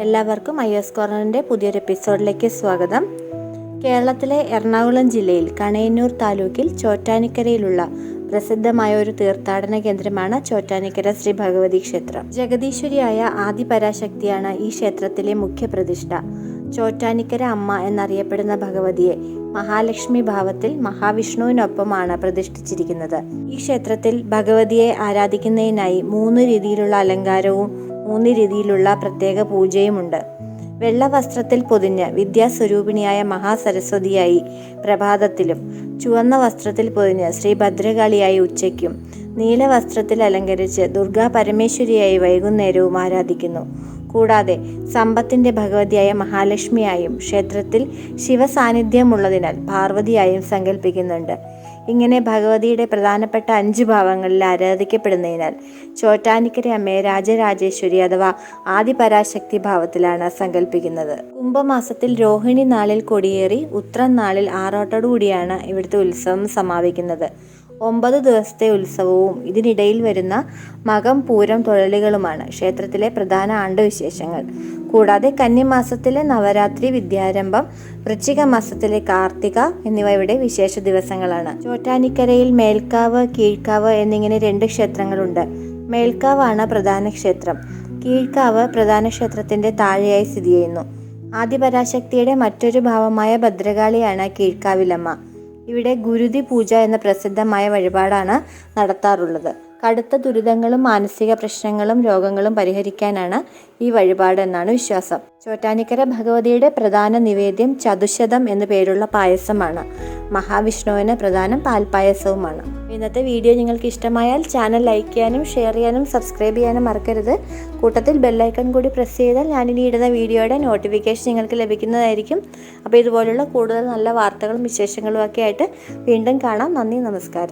എല്ലാവർക്കും IAS കോർണറിൻ്റെ പുതിയൊരു എപ്പിസോഡിലേക്ക് സ്വാഗതം. കേരളത്തിലെ എറണാകുളം ജില്ലയിൽ കണയന്നൂർ താലൂക്കിൽ ചോറ്റാനിക്കരയിലുള്ള പ്രസിദ്ധമായ ഒരു തീർത്ഥാടന കേന്ദ്രമാണ് ചോറ്റാനിക്കര ശ്രീ ഭഗവതി ക്ഷേത്രം. ജഗദീശ്വരിയായ ആദിപരാശക്തിയാണ് ഈ ക്ഷേത്രത്തിലെ മുഖ്യ പ്രതിഷ്ഠ. ചോറ്റാനിക്കര അമ്മ എന്നറിയപ്പെടുന്ന ഭഗവതിയെ മഹാലക്ഷ്മി ഭാവത്തിൽ മഹാവിഷ്ണുവിനൊപ്പമാണ് പ്രതിഷ്ഠിച്ചിരിക്കുന്നത്. ഈ ക്ഷേത്രത്തിൽ ഭഗവതിയെ ആരാധിക്കുന്നതിനായി 3 രീതിയിലുള്ള അലങ്കാരവും 3 രീതിയിലുള്ള പ്രത്യേക പൂജയുമുണ്ട്. വെള്ള വസ്ത്രത്തിൽ പൊതിഞ്ഞ് വിദ്യാസ്വരൂപിണിയായ മഹാസരസ്വതിയായി പ്രഭാതത്തിലും, ചുവന്ന വസ്ത്രത്തിൽ പൊതിഞ്ഞ് ശ്രീ ഭദ്രകാളിയായി ഉച്ചയ്ക്കും, നീല വസ്ത്രത്തിൽ അലങ്കരിച്ച് ദുർഗാ പരമേശ്വരിയായി വൈകുന്നേരവും ആരാധിക്കുന്നു. കൂടാതെ സമ്പത്തിന്റെ ഭഗവതിയായ മഹാലക്ഷ്മിയായും ക്ഷേത്രത്തിൽ ശിവസാന്നിധ്യമുള്ളതിനാൽ പാർവതിയായും സങ്കല്പിക്കുന്നുണ്ട്. ഇങ്ങനെ ഭഗവതിയുടെ പ്രധാനപ്പെട്ട 5 ഭാവങ്ങളിൽ ആരാധിക്കപ്പെടുന്നതിനാൽ ചോറ്റാനിക്കര അമ്മയെ രാജരാജേശ്വരി അഥവാ ആദിപരാശക്തി ഭാവത്തിലാണ് സങ്കല്പിക്കുന്നത്. കുംഭമാസത്തിൽ രോഹിണി നാളിൽ കൊടിയേറി ഉത്രം നാളിൽ ആറോട്ടോടുകൂടിയാണ് ഇവിടുത്തെ ഉത്സവം സമാപിക്കുന്നത്. 9 ദിവസത്തെ ഉത്സവവും ഇതിനിടയിൽ വരുന്ന മകം, പൂരം, തൊഴിലുകളുമാണ് ക്ഷേത്രത്തിലെ പ്രധാന ആണ്ടുവിശേഷങ്ങൾ. കൂടാതെ കന്നിമാസത്തിലെ നവരാത്രി, വിദ്യാരംഭം, വൃശ്ചിക മാസത്തിലെ കാർത്തിക എന്നിവ ഇവിടെ വിശേഷ ദിവസങ്ങളാണ്. ചോറ്റാനിക്കരയിൽ മേൽക്കാവ്, കീഴ്ക്കാവ് എന്നിങ്ങനെ 2 ക്ഷേത്രങ്ങളുണ്ട്. മേൽക്കാവാണ് പ്രധാന ക്ഷേത്രം. കീഴ്ക്കാവ് പ്രധാന ക്ഷേത്രത്തിന്റെ താഴെയായി സ്ഥിതി ചെയ്യുന്നു. ആദിപരാശക്തിയുടെ മറ്റൊരു ഭാവമായ ഭദ്രകാളിയാണ് കീഴ്ക്കാവിലമ്മ. ഇവിടെ ഗുരുതി പൂജ എന്ന പ്രസിദ്ധമായ വഴിപാടാണ് നടത്താറുള്ളത്. കടുത്ത ദുരിതങ്ങളും മാനസിക പ്രശ്നങ്ങളും രോഗങ്ങളും പരിഹരിക്കാനാണ് ഈ വഴിപാട് എന്നാണ് വിശ്വാസം. ചോറ്റാനിക്കര ഭഗവതിയുടെ പ്രധാന നിവേദ്യം ചതുശതം എന്നു പേരുള്ള പായസമാണ്. മഹാവിഷ്ണുവിന് പ്രധാനം പാൽപ്പായസവുമാണ്. ഇന്നത്തെ വീഡിയോ നിങ്ങൾക്ക് ഇഷ്ടമായാൽ ചാനൽ ലൈക്ക് ചെയ്യാനും ഷെയർ ചെയ്യാനും സബ്സ്ക്രൈബ് ചെയ്യാനും മറക്കരുത്. കൂട്ടത്തിൽ ബെല്ലൈക്കൺ കൂടി പ്രസ് ചെയ്താൽ ഞാനിനി ഇടുന്ന വീഡിയോയുടെ നോട്ടിഫിക്കേഷൻ നിങ്ങൾക്ക് ലഭിക്കുന്നതായിരിക്കും. അപ്പോൾ ഇതുപോലുള്ള കൂടുതൽ നല്ല വാർത്തകളും വിശേഷങ്ങളും ഒക്കെ ആയിട്ട് വീണ്ടും കാണാം. നന്ദി, നമസ്കാരം.